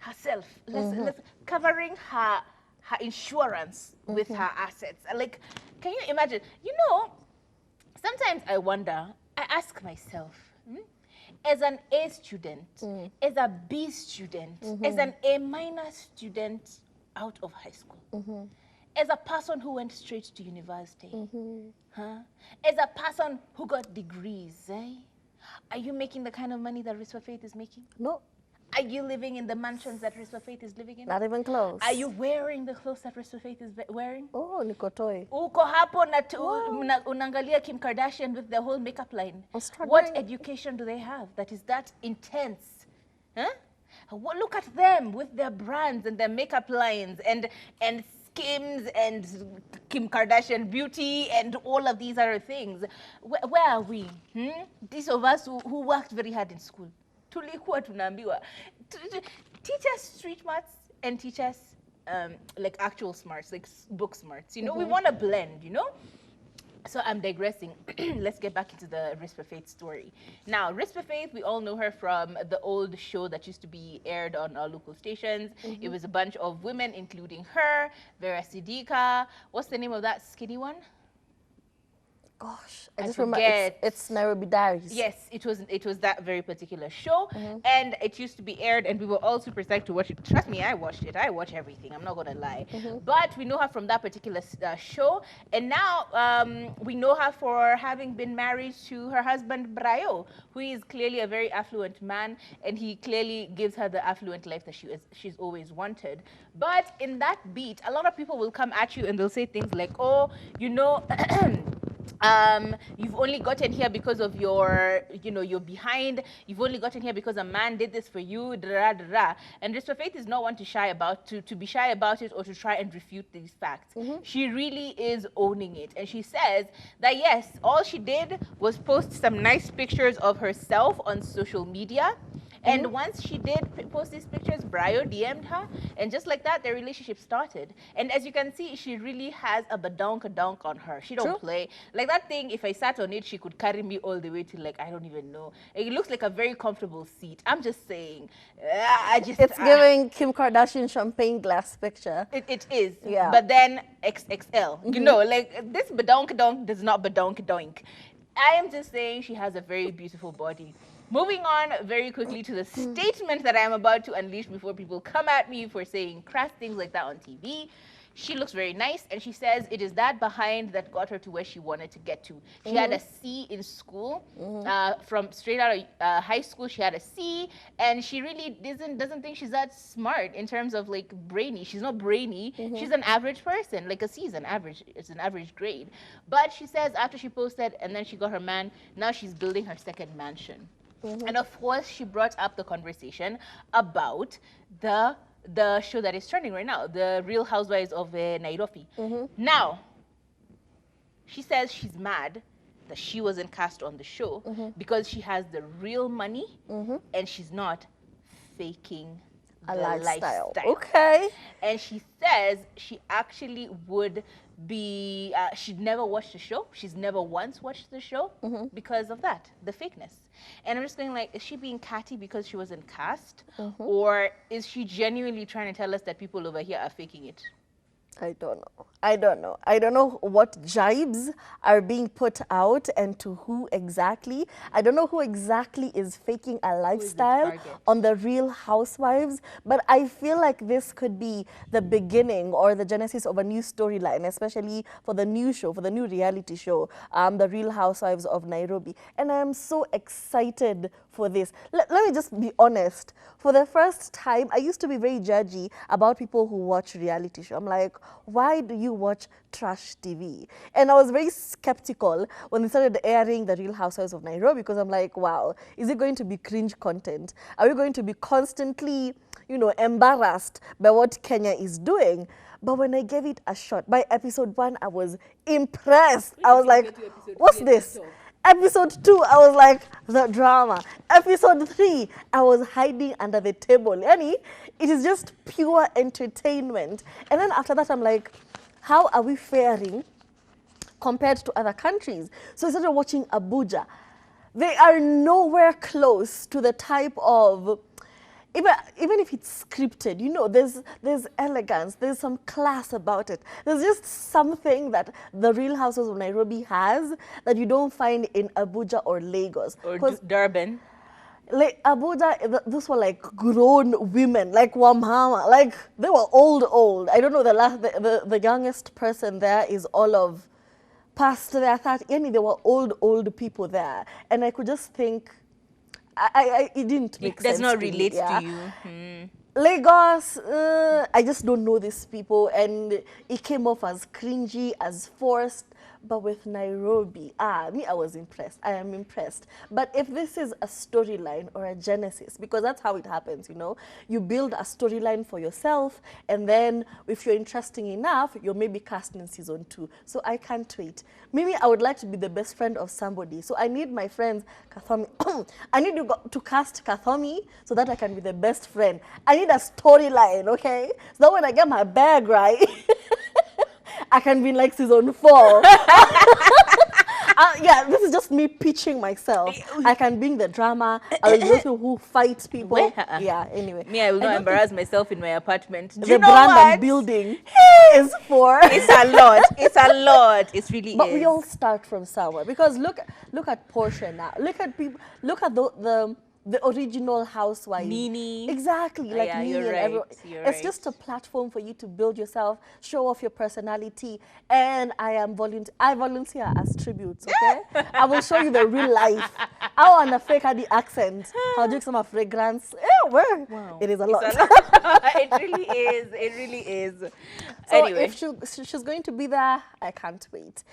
herself. Let's covering her insurance with her assets. Like, can you imagine? You know, sometimes I wonder, I ask myself, as an A student, as a B student, as an A minor student out of high school, as a person who went straight to university, as a person who got degrees, are you making the kind of money that Risper Faith is making? No. Are you living in the mansions that Risper Faith is living in? Not even close. Are you wearing the clothes that Risper Faith is wearing? Oh, nikotoi. Uko hapo na unangalia Kim Kardashian with the whole makeup line. What education do they have that is that intense? Look at them with their brands and their makeup lines and Skims and Kim Kardashian Beauty and all of these other things. Where are we? These of us who worked very hard in school. Tulikuwa tunaambiwa. Teach us street smarts and teach us like actual smarts, like book smarts. You know, we want to blend, you know? So I'm digressing. Let's get back into the Risper Faith story. Now, Risper Faith, we all know her from the old show that used to be aired on our local stations. It was a bunch of women, including her, Vera Sidika. What's the name of that skinny one? Gosh, I just remember it's Nairobi Diaries. Yes, it was that very particular show, and it used to be aired, and we were all super psyched to watch it. Trust me, I watched it. I watch everything. I'm not gonna lie. But we know her from that particular show, and now we know her for having been married to her husband Brayo, who is clearly a very affluent man, and he clearly gives her the affluent life that she's always wanted. But in that beat, a lot of people will come at you and they'll say things like, "Oh, you know." You've only gotten here because of your, you're behind. You've only gotten here because a man did this for you, da, da, da. And Risper Faith is not one to be shy about it or to try and refute these facts. She really is owning it. And she says that, yes, all she did was post some nice pictures of herself on social media. And once she did post these pictures, Brayo DM'd her, and just like that, their relationship started. And as you can see, she really has a badonk on her. She don't play. Like that thing, if I sat on it, she could carry me all the way to, like, I don't even know. It looks like a very comfortable seat. I'm just saying. It's giving Kim Kardashian champagne glass picture. It is. Yeah. But then XXL. You know, like this badonk does not badonk. I am just saying she has a very beautiful body. Moving on very quickly to the statement that I am about to unleash before people come at me for saying crass things like that on TV. She looks very nice, and she says it is that behind that got her to where she wanted to get to. She had a C in school. From straight out of high school, she had a C, and she really doesn't think she's that smart in terms of, like, brainy. She's not brainy. She's an average person. Like, a C is an average. It's an average grade. But she says after she posted and then she got her man, now she's building her second mansion. And of course, she brought up the conversation about the show that is trending right now, the Real Housewives of Nairobi. Now, she says she's mad that she wasn't cast on the show because she has the real money and she's not faking a the lifestyle. Okay. And she says she actually would be, she'd never watched the show. She's never once watched the show because of that, the fakeness. And I'm just going like, is she being catty because she wasn't cast? Or is she genuinely trying to tell us that people over here are faking it? I don't know. I don't know what jibes are being put out and to who exactly. I don't know who exactly is faking a lifestyle on the Real Housewives, but I feel like this could be the beginning or the genesis of a new storyline, especially for the new show, for the new reality show, the Real Housewives of Nairobi. And I am so excited for this. Let me just be honest. For the first time, I used to be very judgy about people who watch reality show. I'm like, why do you watch trash TV? And I was very skeptical when they started airing the Real Housewives of Nairobi because I'm like, wow, is it going to be cringe content? Are we going to be constantly, embarrassed by what Kenya is doing? But when I gave it a shot, by episode 1, I was impressed. I was like, what's this? Episode 2, I was like, the drama. Episode 3, I was hiding under the table. Yani, it is just pure entertainment. And then after that, I'm like, how are we faring compared to other countries? So I started watching Abuja. They are nowhere close to the type of even if it's scripted, you know, there's elegance, there's some class about it. There's just something that the Real Houses of Nairobi has that you don't find in Abuja or Lagos. Or Durban. Like Abuja, those were like grown women, like Wamhama, like they were old. I don't know, the youngest person there is all of past their 30. They were old people there, and I could just think, it didn't make sense. It does not to relate me, yeah. to you. Lagos, I just don't know these people, and it came off as cringy, as forced. But with Nairobi, I was impressed. I am impressed. But if this is a storyline or a genesis, because that's how it happens, you know, you build a storyline for yourself, and then if you're interesting enough, you're maybe cast in season 2. So I can't wait. Maybe I would like to be the best friend of somebody. So I need my friends, Kathomi. I need to cast Kathomi so that I can be the best friend. I need a storyline, okay? So that when I get my bag right, I can be in like season 4. Yeah, this is just me pitching myself. I can bring the drama. I'll be those who fight people. Yeah, anyway. Me, I will not embarrass myself in my apartment. The brand I'm building is for... It's a lot. It's a lot. It really is. But we all start from somewhere. Because look at Portia now. Look at people. Look at the original housewife. Nini. Exactly, like yeah, Nini and right, everyone. It's just a platform for you to build yourself, show off your personality, and I volunteer as tributes, okay? I will show you the real life. I want to fake the accent. I'll do some fragrance. Wow. It is a lot. It really is. It really is. So anyway. if she's going to be there, I can't wait.